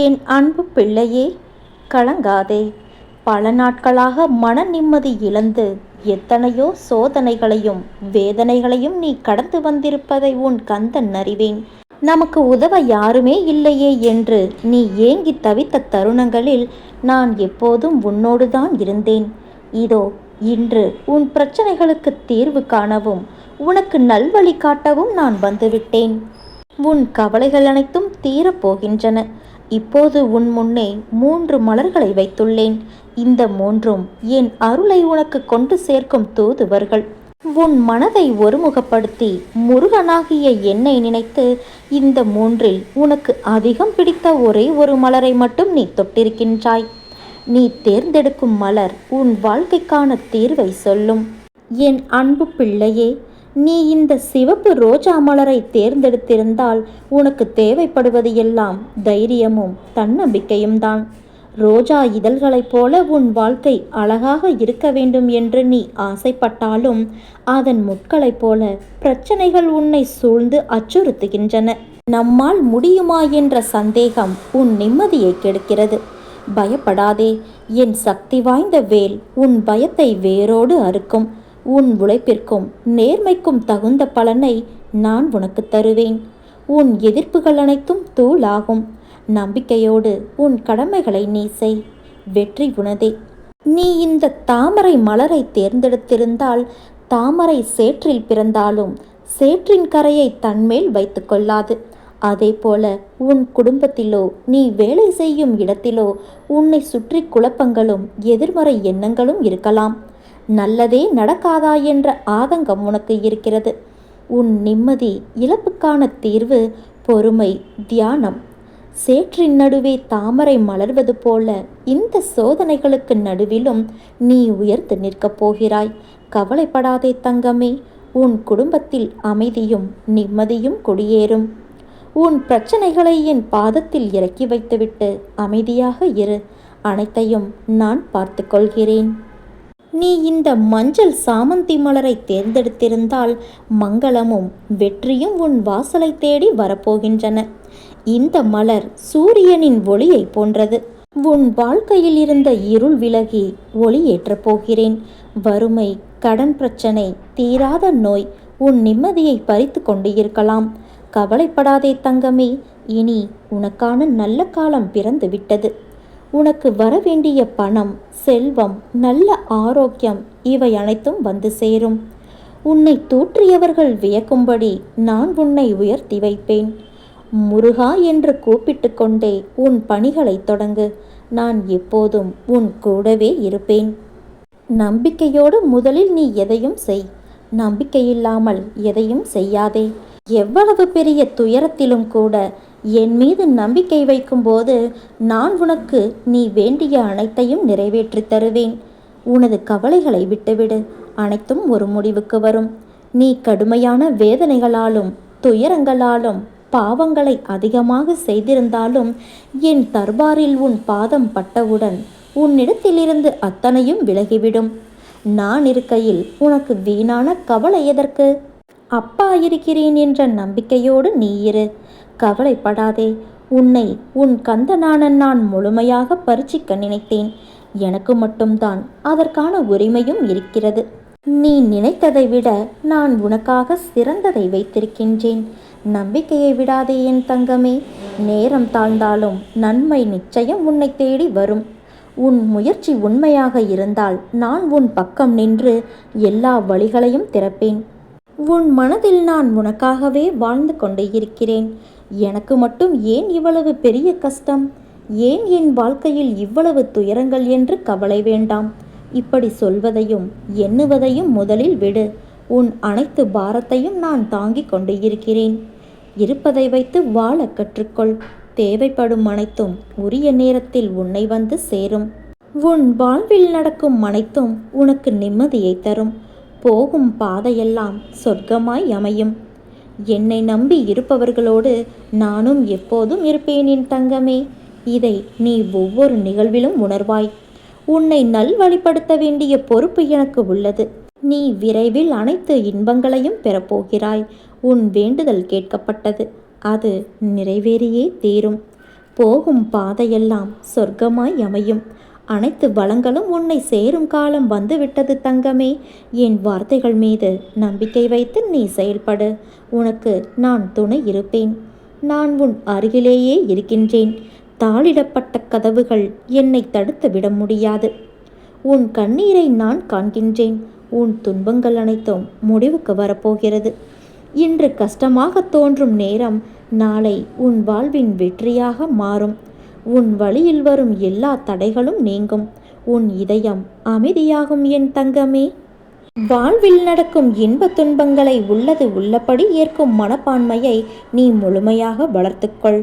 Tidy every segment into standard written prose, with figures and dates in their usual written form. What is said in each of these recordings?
என் அன்பு பிள்ளையே, கலங்காதே. பல நாட்களாக மன நிம்மதி இழந்து எத்தனையோ சோதனைகளையும் வேதனைகளையும் நீ கடந்து வந்திருப்பதை உன் கந்தன் அறிவேன். நமக்கு உதவ யாருமே இல்லையே என்று நீ ஏங்கி தவித்த தருணங்களில் நான் எப்போதும் உன்னோடுதான் இருந்தேன். இதோ இன்று உன் பிரச்சனைகளுக்கு தீர்வு காணவும் உனக்கு நல்வழி காட்டவும் நான் வந்துவிட்டேன். உன் கவலைகள் அனைத்தும் தீரப்போகின்றன. இப்போது உன் முன்னே 3 மலர்களை வைத்துள்ளேன். இந்த 3ம் என் அருளை உனக்கு கொண்டு சேர்க்கும் தூதுவர்கள். உன் மனதை ஒருமுகப்படுத்தி முருகனாகிய என்னை நினைத்து இந்த 3இல் உனக்கு அதிகம் பிடித்த ஒரே ஒரு மலரை மட்டும் நீ தொட்டிருக்கின்றாய். நீ தேர்ந்தெடுக்கும் மலர் உன் வாழ்க்கைக்கான தீர்வை சொல்லும். என் அன்பு பிள்ளையே, நீ இந்த சிவப்பு ரோஜா மலரை தேர்ந்தெடுத்திருந்தால் உனக்கு தேவைப்படுவது எல்லாம் தைரியமும் தன்னம்பிக்கையும் தான். ரோஜா இதழ்களைப் போல உன் வாழ்க்கை அழகாக இருக்க வேண்டும் என்று நீ ஆசைப்பட்டாலும் அதன் முட்களைப் போல பிரச்சனைகள் உன்னை சூழ்ந்து அச்சுறுத்துகின்றன. நம்மால் முடியுமா என்ற சந்தேகம் உன் நிம்மதியை கெடுக்கிறது. பயப்படாதே, என் சக்தி வாய்ந்த வேல் உன் பயத்தை வேரோடு அறுக்கும். உன் உழைப்பிற்கும் நேர்மைக்கும் தகுந்த பலனை நான் உனக்கு தருவேன். உன் எதிர்ப்புகள் அனைத்தும் தூளாகும். நம்பிக்கையோடு உன் கடமைகளை நீ செய். வெற்றி உனதே. நீ இந்த தாமரை மலரை தேர்ந்தெடுத்திருந்தால் தாமரை சேற்றில் பிறந்தாலும் சேற்றின் கரையை தன்மேல் வைத்து கொள்ளாது. அதே போல உன் குடும்பத்திலோ நீ வேலை செய்யும் இடத்திலோ உன்னை சுற்றி குழப்பங்களும் எதிர்மறை எண்ணங்களும் இருக்கலாம். நல்லதே நடக்காதா என்ற ஆதங்கம் உனக்கு இருக்கிறது. உன் நிம்மதி இழப்புக்கான தீர்வு பொறுமை, தியானம். சேற்றின் நடுவே தாமரை மலர்வது போல இந்த சோதனைகளுக்கு நடுவிலும் நீ உயர்ந்து நிற்கப் போகிறாய். கவலைப்படாதே தங்கமே, உன் குடும்பத்தில் அமைதியும் நிம்மதியும் குடியேறும். உன் பிரச்சனைகளை என் பாதத்தில் இறக்கி வைத்துவிட்டு அமைதியாக இரு. அனைத்தையும் நான் பார்த்து கொள்கிறேன். நீ இந்த மஞ்சள் சாமந்தி மலரை தேர்ந்தெடுத்திருந்தால் மங்களமும் வெற்றியும் உன் வாசலை தேடி வரப்போகின்றன. இந்த மலர் சூரியனின் ஒளியை போன்றது. உன் வாழ்க்கையில் இருந்த இருள் விலகி ஒளி ஏற்றப் போகிறேன். வறுமை, கடன் பிரச்சனை, தீராத நோய் உன் நிம்மதியை பறித்து கொண்டு இருக்கலாம். கவலைப்படாதே தங்கமே, இனி உனக்கான நல்ல காலம் பிறந்து விட்டது. உனக்கு வரவேண்டிய பணம், செல்வம், நல்ல ஆரோக்கியம் இவை அனைத்தும் வந்து சேரும். உன்னை தூற்றியவர்கள் வியக்கும்படி நான் உன்னை உயர்த்தி வைப்பேன். முருகா என்று கூப்பிட்டு கொண்டே உன் பணிகளை தொடங்கு. நான் எப்போதும் உன் கூடவே இருப்பேன். நம்பிக்கையோடு முதலில் நீ எதையும் செய். நம்பிக்கையில்லாமல் எதையும் செய்யாதே. எவ்வளவு பெரிய துயரத்திலும் கூட என் மீது நம்பிக்கை வைக்கும்போது நான் உனக்கு நீ வேண்டிய அனைத்தையும் நிறைவேற்றி தருவேன். உனது கவலைகளை விட்டுவிடு. அனைத்தும் ஒரு முடிவுக்கு வரும். நீ கடுமையான வேதனைகளாலும் துயரங்களாலும் பாவங்களை அதிகமாக செய்திருந்தாலும் என் தர்பாரில் உன் பாதம் பட்டவுடன் உன்னிடத்திலிருந்து அத்தனையும் விலகிவிடும். நான் இருக்கையில் உனக்கு வீணான கவலை எதற்கு? அப்பா இருக்கிறேன் என்ற நம்பிக்கையோடு நீ இரு. கவலைப்படாதே. உன்னை உன் கந்தனான நான் முழுமையாக பரிசிக்க நினைத்தேன். எனக்கு மட்டும்தான் அதற்கான உரிமையும் இருக்கிறது. நீ நினைத்ததை விட நான் உனக்காக சிறந்ததை வைத்திருக்கின்றேன். நம்பிக்கையை விடாதே என் தங்கமே. நேரம் தாழ்ந்தாலும் நன்மை நிச்சயம் உன்னை தேடி வரும். உன் முயற்சி உண்மையாக இருந்தால் நான் உன் பக்கம் நின்று எல்லா வழிகளையும் திறப்பேன். உன் மனதில் நான் உனக்காகவே வாழ்ந்து கொண்டு இருக்கிறேன். எனக்கு மட்டும் ஏன் இவ்வளவு பெரிய கஷ்டம்? ஏன் என் வாழ்க்கையில் இவ்வளவு துயரங்கள் என்று கவலை வேண்டாம். இப்படி சொல்வதையும் எண்ணுவதையும் முதலில் விடு. உன் அனைத்து பாரத்தையும் நான் தாங்கிக் கொண்டு இருக்கிறேன். இருப்பதை வைத்து வாழ கற்றுக்கொள். தேவைப்படும் அனைத்தும் உரிய நேரத்தில் உன்னை வந்து சேரும். உன் வாழ்வில் நடக்கும் அனைத்தும் உனக்கு நிம்மதியை தரும். போகும் பாதையெல்லாம் சொர்க்கமாய் அமையும். என்னை நம்பி இருப்பவர்களோடு நானும் எப்போதும் இருப்பேன் என் தங்கமே. இதை நீ ஒவ்வொரு நிகழ்விலும் உணர்வாய். உன்னை நல்வழிப்படுத்த வேண்டிய பொறுப்பு எனக்கு உள்ளது. நீ விரைவில் அனைத்து இன்பங்களையும் பெறப்போகிறாய். உன் வேண்டுதல் கேட்கப்பட்டது. அது நிறைவேறியே தீரும். போகும் பாதையெல்லாம் சொர்க்கமாய் அமையும். அனைத்து வளங்களும் உன்னை சேரும் காலம் வந்துவிட்டது தங்கமே. என் வார்த்தைகள் மீது நம்பிக்கை வைத்து நீ செயல்படு. உனக்கு நான் துணை இருப்பேன். நான் உன் அருகிலேயே இருக்கின்றேன். தாளிடப்பட்ட கதவுகள் என்னை தடுத்து விட முடியாது. உன் கண்ணீரை நான் காண்கின்றேன். உன் துன்பங்கள் அனைத்தும் முடிவுக்கு வரப்போகிறது. இன்று கஷ்டமாக தோன்றும் நேரம் நாளை உன் வாழ்வின் வெற்றியாக மாறும். உன் வழியில் வரும் எல்லா தடைகளும் நீங்கும். உன் இதயம் அமைதியாகும் என் தங்கமே. வாழ்வில் நடக்கும் இன்ப துன்பங்களை உள்ளது உள்ளபடி ஏற்கும் மனப்பான்மையை நீ முழுமையாக வளர்த்துக்கொள்.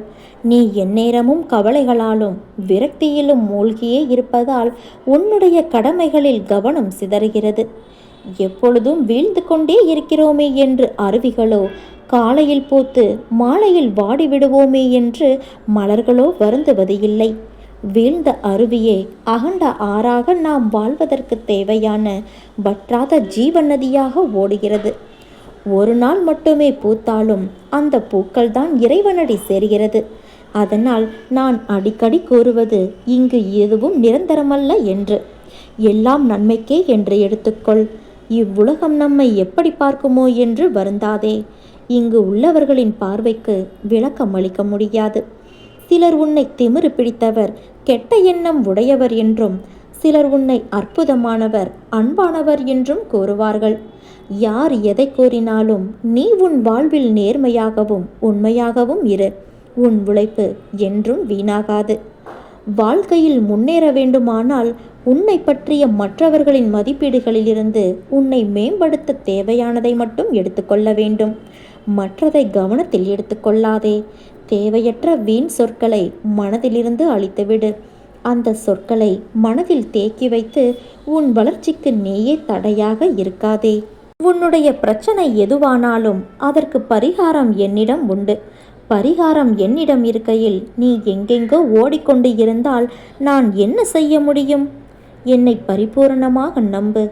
நீ எந்நேரமும் கவலைகளாலும் விரக்தியிலும் மூழ்கியே இருப்பதால் உன்னுடைய கடமைகளில் கவனம் சிதறுகிறது. எப்பொழுதும் வீழ்ந்து கொண்டே இருக்கிறோமே என்று அருவிகளோ, காலையில் பூத்து மாலையில் வாடிவிடுவோமே என்று மலர்களோ வருந்துவது இல்லை. வீழ்ந்த அருவியே அகண்ட ஆறாக நாம் வாழ்வதற்கு தேவையான வற்றாத ஜீவ நதியாக ஓடுகிறது. ஒரு நாள் மட்டுமே பூத்தாலும் அந்த பூக்கள் தான் இறைவனடி சேர்கிறது. அதனால் நான் அடிக்கடி கூறுவது இங்கு எதுவும் நிரந்தரமல்ல என்று. எல்லாம் நன்மைக்கே என்று எடுத்துக்கொள். இவ்வுலகம் நம்மை எப்படி பார்க்குமோ என்று வருந்தாதே. இங்கு உள்ளவர்களின் பார்வைக்கு விளக்கம் அளிக்க முடியாது. சிலர் உன்னை திமிரு பிடித்தவர், கெட்ட எண்ணம் உடையவர் என்றும், சிலர் உன்னை அற்புதமானவர், அன்பானவர் என்றும் கூறுவார்கள். யார் எதை கூறினாலும் நீ உன் வாழ்வில் நேர்மையாகவும் உண்மையாகவும் இரு. உன் உழைப்பு என்றும் வீணாகாது. வாழ்க்கையில் முன்னேற வேண்டுமானால் உன்னை பற்றிய மற்றவர்களின் மதிப்பீடுகளிலிருந்து உன்னை மேம்படுத்த தேவையானதை மட்டும் எடுத்துக்கொள்ள வேண்டும். மற்றதை கவனத்தில் எடுத்துக்கொள்ளாதே. தேவையற்ற வீண் சொற்களை மனதிலிருந்து அழித்துவிடு. அந்த சொற்களை மனதில் தேக்கி வைத்து உன் வளர்ச்சிக்கு நீயே தடையாக இருக்காதே. உன்னுடைய பிரச்சனை எதுவானாலும் அதற்கு பரிகாரம் என்னிடம் உண்டு. பரிகாரம் என்னிடம் இருக்கையில் நீ எங்கெங்கோ ஓடிக்கொண்டு இருந்தால் நான் என்ன செய்ய முடியும்? என்னை பரிபூரணமாக நம்பு.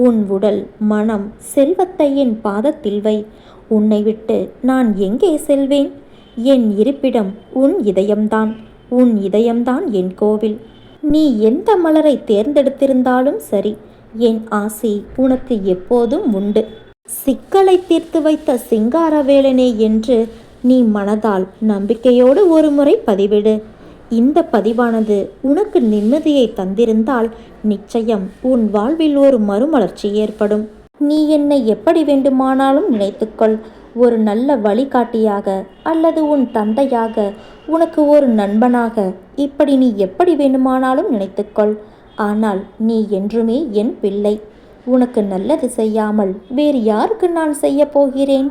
உன் உடல், மனம், செல்வத்தை என் பாதத்தில் வை. உன்னை விட்டு நான் எங்கே செல்வேன்? என் இருப்பிடம் உன் இதயம்தான். உன் இதயம்தான் என் கோவில். நீ எந்த மலரை தேர்ந்தெடுத்திருந்தாலும் சரி, என் ஆசி உனக்கு எப்போதும் உண்டு. சிக்கலை தீர்த்து வைத்த சிங்காரவேலனே என்று நீ மனதால் நம்பிக்கையோடு ஒரு முறை பதிவிடு. இந்த பதிவானது உனக்கு நிம்மதியை தந்திருந்தால் நிச்சயம் உன் வாழ்வில் ஒரு மறுமலர்ச்சி ஏற்படும். நீ என்னை எப்படி வேண்டுமானாலும் நினைத்துக்கொள். ஒரு நல்ல வழிகாட்டியாக அல்லது உன் தந்தையாக, உனக்கு ஒரு நண்பனாக, இப்படி நீ எப்படி வேண்டுமானாலும் நினைத்துக்கொள். ஆனால் நீ என்றுமே என் பிள்ளை. உனக்கு நல்லது செய்யாமல் வேறு யாருக்கு நான் செய்ய போகிறேன்?